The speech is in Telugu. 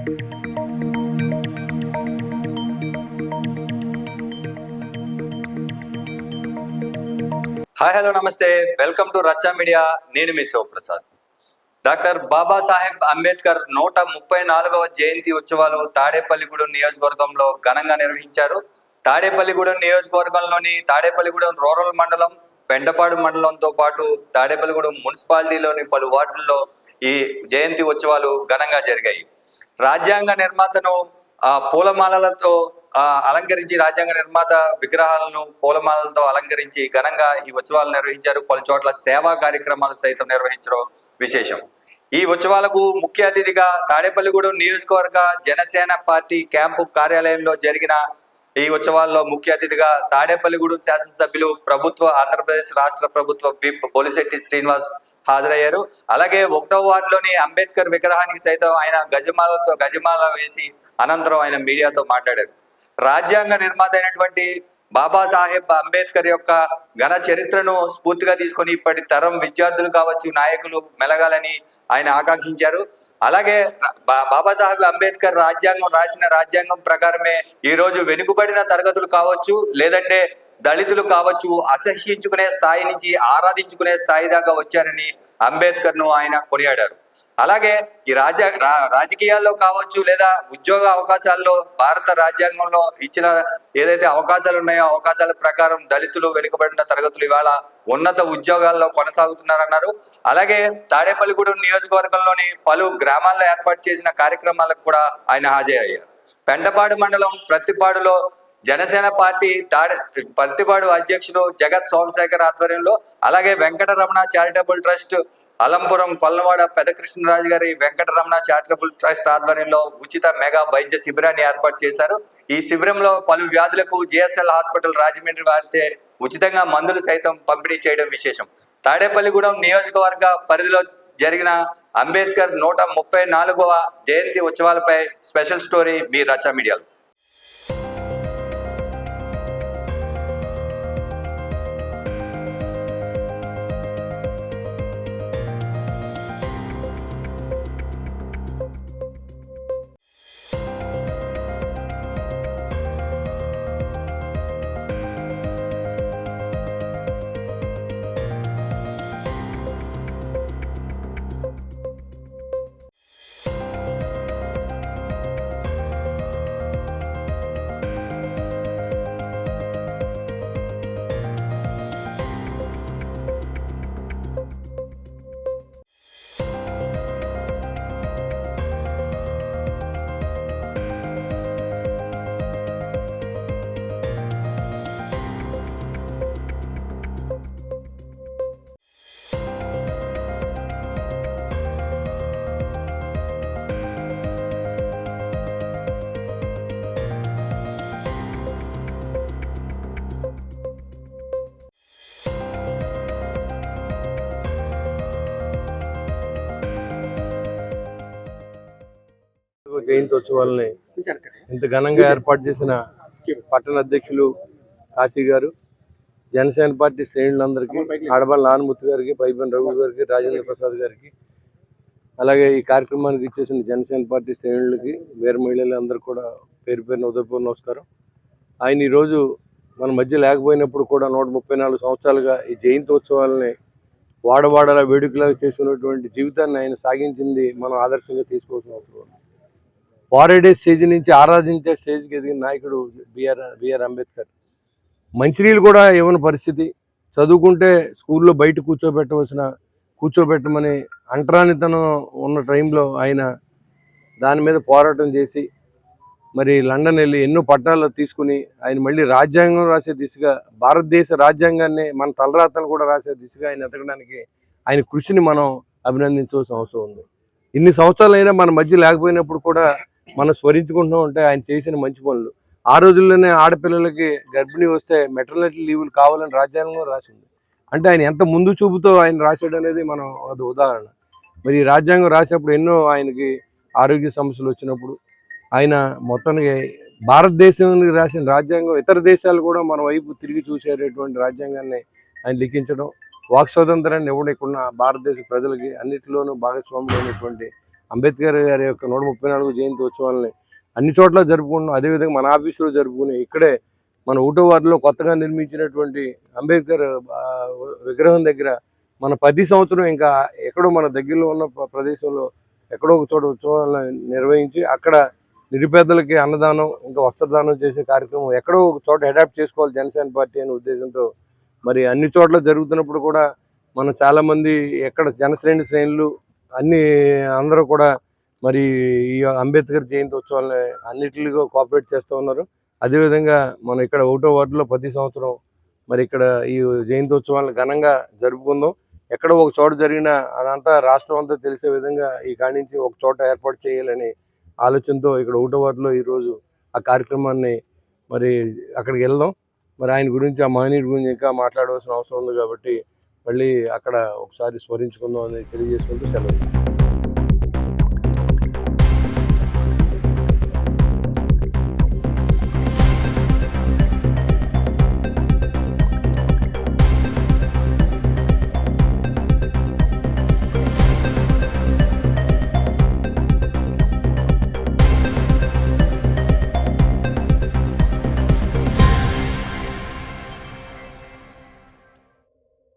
హాయ్ హలో నమస్తే, వెల్కమ్ టు రచ్చా మీడియా. నేను మీ శివప్రసాద్. డాక్టర్ బాబాసాహెబ్ అంబేద్కర్ 134వ జయంతి ఉత్సవాలు తాడేపల్లిగూడెం నియోజకవర్గంలో ఘనంగా నిర్వహించారు. తాడేపల్లిగూడెం నియోజకవర్గంలోని తాడేపల్లిగూడెం రూరల్ మండలం, పెంటపాడు మండలంతో పాటు తాడేపల్లిగూడెం మున్సిపాలిటీలోని పలు వార్డుల్లో ఈ జయంతి ఉత్సవాలు ఘనంగా జరిగాయి. రాజ్యాంగ నిర్మాతను పూలమాలలతో అలంకరించి, రాజ్యాంగ నిర్మాత విగ్రహాలను పూలమాలలతో అలంకరించి ఘనంగా ఈ ఉత్సవాలు నిర్వహించారు. పలు చోట్ల సేవా కార్యక్రమాలు సైతం నిర్వహించడం విశేషం. ఈ ఉత్సవాలకు ముఖ్య అతిథిగా తాడేపల్లిగూడెం నియోజకవర్గ జనసేన పార్టీ క్యాంపు కార్యాలయంలో జరిగిన ఈ ఉత్సవాల్లో ముఖ్య అతిథిగా తాడేపల్లిగూడెం శాసనసభ్యులు, ఆంధ్రప్రదేశ్ రాష్ట్ర ప్రభుత్వ విప్ బొలిశెట్టి శ్రీనివాస్ హాజరయ్యారు. అలాగే 1వ వార్డులోని అంబేద్కర్ విగ్రహానికి సైతం ఆయన గజమాల వేసి అనంతరం ఆయన మీడియాతో మాట్లాడారు. రాజ్యాంగ నిర్మాత అయినటువంటి బాబాసాహెబ్ అంబేద్కర్ యొక్క ఘన చరిత్రను స్ఫూర్తిగా తీసుకొని ఇప్పటి తరం విద్యార్థులు కావచ్చు, నాయకులు మెలగాలని ఆయన ఆకాంక్షించారు. అలాగే బాబాసాహెబ్ అంబేద్కర్ రాజ్యాంగం ప్రకారమే ఈ రోజు వెనుకబడిన తరగతులు కావచ్చు, లేదంటే దళితులు కావచ్చు, అసహ్యించుకునే స్థాయి నుంచి ఆరాధించుకునే స్థాయి దాకా వచ్చారని అంబేద్కర్ ను ఆయన కొనియాడారు. అలాగే ఈ రాజకీయాల్లో కావచ్చు, లేదా ఉద్యోగ అవకాశాల్లో భారత రాజ్యాంగంలో ఇచ్చిన ఏదైతే అవకాశాలు ఉన్నాయో అవకాశాల ప్రకారం దళితులు, వెనుకబడిన తరగతులు ఇవాళ ఉన్నత ఉద్యోగాల్లో కొనసాగుతున్నారన్నారు. అలాగే తాడేపల్లిగూడెం నియోజకవర్గంలోని పలు గ్రామాల్లో ఏర్పాటు చేసిన కార్యక్రమాలకు కూడా ఆయన హాజరయ్యారు. పెంటపాడు మండలం ప్రత్తిపాడులో జనసేన పార్టీ ప్రత్తిపాడు అధ్యక్షుడు జగత్ సోమశేఖర్ ఆధ్వర్యంలో, అలాగే వెంకటరమణ చారిటబుల్ ట్రస్ట్ అలంపురం కొల్లవాడ పెదకృష్ణరాజు గారి వెంకటరమణ చారిటబుల్ ట్రస్ట్ ఆధ్వర్యంలో ఉచిత మెగా వైద్య శిబిరాన్ని ఏర్పాటు చేశారు. ఈ శిబిరంలో పలు వ్యాధులకు జిఎస్ఎల్ హాస్పిటల్ రాజమండ్రి వారితే ఉచితంగా మందులు సైతం పంపిణీ చేయడం విశేషం. తాడేపల్లిగూడెం నియోజకవర్గ పరిధిలో జరిగిన అంబేద్కర్ 134వ జయంతి ఉత్సవాలపై స్పెషల్ స్టోరీ మీ రచ్చా మీడియాలో. జయంతి ఉత్సవాలని ఇంత ఘనంగా ఏర్పాటు చేసిన పట్టణ అధ్యక్షులు కాశీ గారు, జనసేన పార్టీ శ్రేణులందరికీ, ఆడబల్ల నానమూర్తి గారికి, పైబన్ రఘు గారికి, రాజేంద్ర ప్రసాద్ గారికి, అలాగే ఈ కార్యక్రమానికి ఇచ్చేసిన జనసేన పార్టీ శ్రేణులకి, వీర మహిళలందరూ కూడా పేరు పేరున ఉదయపూర్వ నమస్కారం. ఆయన ఈరోజు మన మధ్య లేకపోయినప్పుడు కూడా 134 సంవత్సరాలుగా ఈ జయంతి ఉత్సవాలని వాడవాడలా వేడుకలాగా చేసుకున్నటువంటి జీవితాన్ని ఆయన సాగించింది మనం ఆదర్శంగా తీసుకోవాల్సిన అవసరం. వారేడే స్టేజ్ నుంచి ఆరాధించే స్టేజ్కి ఎదిగిన నాయకుడు బిఆర్ అంబేద్కర్. మంచినీళ్ళు కూడా ఇవ్వని పరిస్థితి, చదువుకుంటే స్కూల్లో బయట కూర్చోబెట్టమని అంటరానితనం ఉన్న టైంలో ఆయన దాని మీద పోరాటం చేసి మరి లండన్ వెళ్ళి ఎన్నో పట్టాలు తీసుకుని ఆయన మళ్ళీ రాజ్యాంగం రాసే దిశగా, భారతదేశ రాజ్యాంగాన్ని మన తలరాతను కూడా రాసే దిశగా ఆయన ఎదగడానికి ఆయన కృషిని మనం అభినందించవలసిన అవసరం ఉంది. ఇన్ని సంవత్సరాలైనా మన మధ్య లేకపోయినప్పుడు కూడా మనం స్మరించుకుంటూ ఉంటే ఆయన చేసిన మంచి పనులు. ఆ రోజుల్లోనే ఆడపిల్లలకి గర్భిణీ వస్తే మెటర్నిటీ లీవులు కావాలని రాజ్యాంగంలో రాసింది. అంటే ఆయన ఎంత ముందు చూపుతో ఆయన రాశాడు అనేది మనం అది ఉదాహరణ. మరి రాజ్యాంగం రాసినప్పుడు ఎన్నో ఆయనకి ఆరోగ్య సమస్యలు వచ్చినప్పుడు ఆయన మొత్తానికి భారతదేశానికి రాసిన రాజ్యాంగం ఇతర దేశాలు కూడా మన వైపు తిరిగి చూసేటటువంటి రాజ్యాంగాన్ని ఆయన లిఖించడం, వాక్ స్వాతంత్రాన్ని ఇవ్వడం, ఇక్కడ భారతదేశ ప్రజలకి అన్నిటిలోనూ భాగస్వామ్యం అయినటువంటి అంబేద్కర్ గారి యొక్క 134 జయంతి ఉత్సవాలని అన్ని చోట్ల జరుపుకుంటున్నాం. అదేవిధంగా మన ఆఫీసులో జరుపుకుని ఇక్కడే మన 1వ వార్డులో కొత్తగా నిర్మించినటువంటి అంబేద్కర్ విగ్రహం దగ్గర మన ప్రతి సంవత్సరం ఇంకా ఎక్కడో మన దగ్గరలో ఉన్న ప్రదేశంలో ఎక్కడో ఒక చోట ఉత్సవాలను నిర్వహించి అక్కడ నిరుపేదలకి అన్నదానం ఇంకా వస్త్రదానం చేసే కార్యక్రమం ఎక్కడో ఒక చోట అడాప్ట్ చేసుకోవాలి జనసేన పార్టీ అనే ఉద్దేశంతో మరి అన్ని చోట్ల జరుగుతున్నప్పుడు కూడా మనం చాలామంది ఎక్కడ శ్రేణులు అన్ని అందరూ కూడా మరి ఈ అంబేద్కర్ జయంతి ఉత్సవాలని అన్నిటిలో కోఆపరేట్ చేస్తూ ఉన్నారు. అదేవిధంగా మనం ఇక్కడ 1వ వార్డులో ప్రతి సంవత్సరం మరి ఇక్కడ ఈ జయంతి ఉత్సవాలను ఘనంగా జరుపుకుందాం. ఎక్కడో ఒక చోట జరిగిన అదంతా రాష్ట్రం అంతా తెలిసే విధంగా ఈ కాడి నుంచి ఒక చోట ఏర్పాటు చేయాలని ఆలోచనతో ఇక్కడ 1వ వార్డులో ఈరోజు ఆ కార్యక్రమాన్ని మరి అక్కడికి వెళ్దాం. మరి ఆయన గురించి ఆ మహనీయుడి గురించి ఇంకా మాట్లాడవలసిన అవసరం ఉంది కాబట్టి మళ్ళీ అక్కడ ఒకసారి స్మరించుకుందాం అని తెలియజేసుకుంటూ సెలవు.